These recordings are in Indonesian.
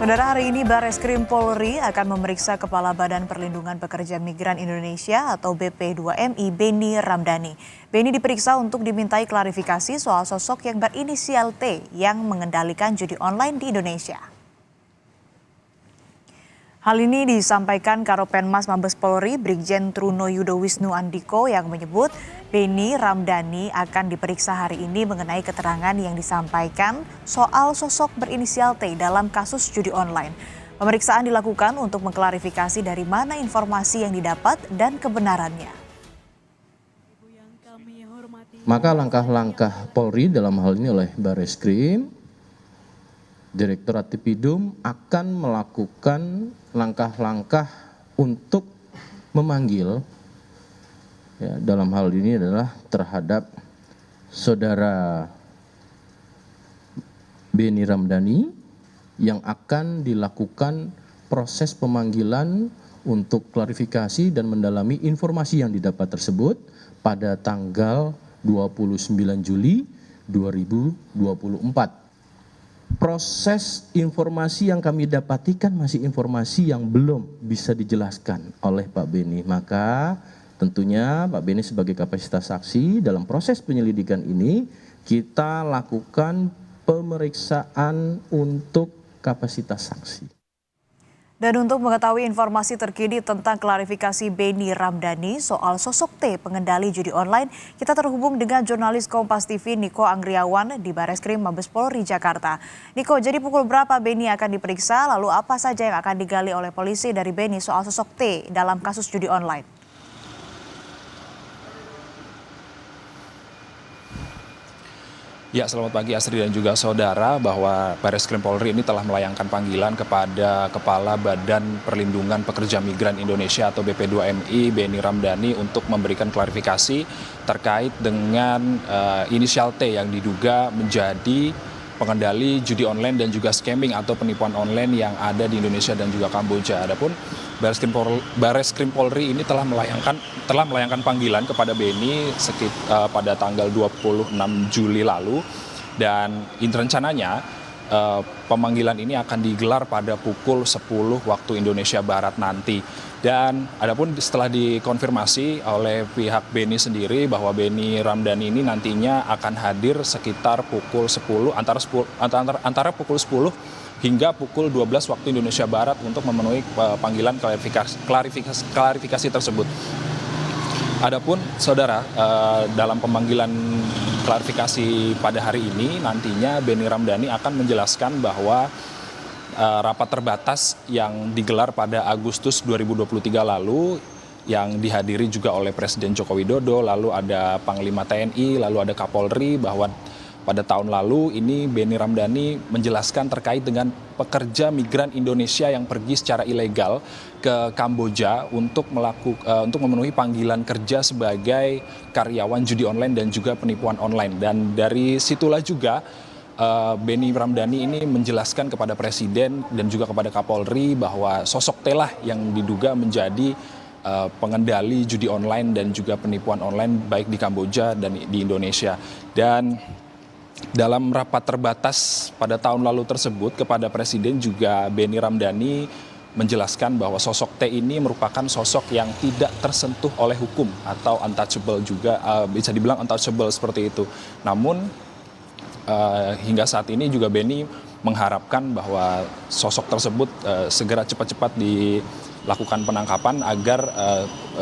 Saudara, hari ini Bareskrim Polri akan memeriksa Kepala Badan Perlindungan Pekerja Migran Indonesia atau BP2MI Beni Ramdhani. Beni diperiksa untuk dimintai klarifikasi soal sosok yang berinisial T yang mengendalikan judi online di Indonesia. Hal ini disampaikan Karopenmas Mabes Polri Brigjen Truno Yudo Wisnu Andiko yang menyebut Beni Ramdhani akan diperiksa hari ini mengenai keterangan yang disampaikan soal sosok berinisial T dalam kasus judi online. Pemeriksaan dilakukan untuk mengklarifikasi dari mana informasi yang didapat dan kebenarannya. Maka langkah-langkah Polri dalam hal ini oleh Bareskrim, Direktorat Tipidum akan melakukan langkah-langkah untuk memanggil, ya, dalam hal ini adalah terhadap saudara Beni Ramdhani yang akan dilakukan proses pemanggilan untuk klarifikasi dan mendalami informasi yang didapat tersebut pada tanggal 29 Juli 2024. Proses informasi yang kami dapati kan masih informasi yang belum bisa dijelaskan oleh Pak Beni. Maka tentunya Pak Beni sebagai kapasitas saksi dalam proses penyelidikan ini kita lakukan pemeriksaan untuk kapasitas saksi. Dan untuk mengetahui informasi terkini tentang klarifikasi Beni Ramdhani soal sosok T pengendali judi online, kita terhubung dengan jurnalis Kompas TV Niko Anggriawan di Bareskrim Mabes Polri Jakarta. Niko, jadi pukul berapa Beni akan diperiksa, lalu apa saja yang akan digali oleh polisi dari Beni soal sosok T dalam kasus judi online? Ya, selamat pagi Astri dan juga saudara, bahwa Bareskrim Polri ini telah melayangkan panggilan kepada Kepala Badan Perlindungan Pekerja Migran Indonesia atau BP2MI Beni Ramdhani untuk memberikan klarifikasi terkait dengan inisial T yang diduga menjadi pengendali judi online dan juga scamming atau penipuan online yang ada di Indonesia dan juga Kamboja. Adapun Bareskrim Polri ini telah melayangkan panggilan kepada Beni pada tanggal 26 Juli lalu, dan rencananya pemanggilan ini akan digelar pada pukul 10 waktu Indonesia Barat nanti. Dan adapun setelah dikonfirmasi oleh pihak Beni sendiri bahwa Beni Ramdhani ini nantinya akan hadir sekitar pukul 10 antara pukul 10 hingga pukul 12 waktu Indonesia Barat untuk memenuhi panggilan klarifikasi tersebut. Adapun saudara, dalam pemanggilan klarifikasi pada hari ini nantinya Beni Ramdhani akan menjelaskan bahwa rapat terbatas yang digelar pada Agustus 2023 lalu yang dihadiri juga oleh Presiden Joko Widodo, lalu ada Panglima TNI, lalu ada Kapolri, bahwa pada tahun lalu ini Beni Ramdhani menjelaskan terkait dengan pekerja migran Indonesia yang pergi secara ilegal ke Kamboja untuk memenuhi panggilan kerja sebagai karyawan judi online dan juga penipuan online. Dan dari situlah juga Beni Ramdhani ini menjelaskan kepada Presiden dan juga kepada Kapolri bahwa sosok T lah yang diduga menjadi pengendali judi online dan juga penipuan online baik di Kamboja dan di Indonesia. Dan dalam rapat terbatas pada tahun lalu tersebut kepada Presiden juga Beni Ramdhani menjelaskan bahwa sosok T ini merupakan sosok yang tidak tersentuh oleh hukum atau untouchable juga, bisa dibilang untouchable seperti itu. Namun hingga saat ini juga Beni mengharapkan bahwa sosok tersebut segera cepat-cepat dilakukan penangkapan agar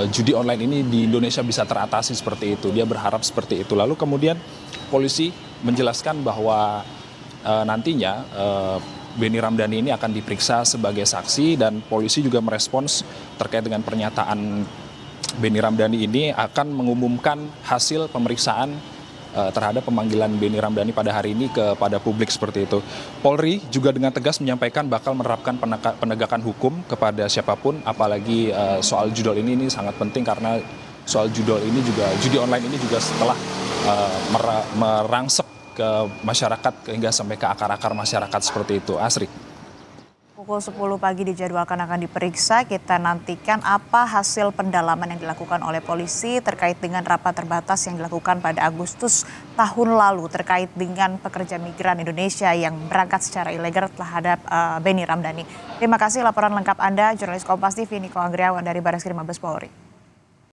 judi online ini di Indonesia bisa teratasi seperti itu. Dia berharap seperti itu. Lalu kemudian polisi menjelaskan bahwa nantinya Beni Ramdhani ini akan diperiksa sebagai saksi, dan polisi juga merespons terkait dengan pernyataan Beni Ramdhani ini akan mengumumkan hasil pemeriksaan terhadap pemanggilan Beni Ramdhani pada hari ini kepada publik seperti itu. Polri juga dengan tegas menyampaikan bakal menerapkan penegakan hukum kepada siapapun, apalagi soal judol ini sangat penting karena soal judi online ini juga setelah merangsek ke masyarakat hingga sampai ke akar-akar masyarakat seperti itu. Asri. Pukul 10 pagi dijadwalkan akan diperiksa. Kita nantikan apa hasil pendalaman yang dilakukan oleh polisi terkait dengan rapat terbatas yang dilakukan pada Agustus tahun lalu terkait dengan pekerja migran Indonesia yang berangkat secara ilegal terhadap Benny Ramdhani. Terima kasih laporan lengkap Anda, jurnalis Kompas TV Niko Anggriawan dari Bareskrim Mabes Polri.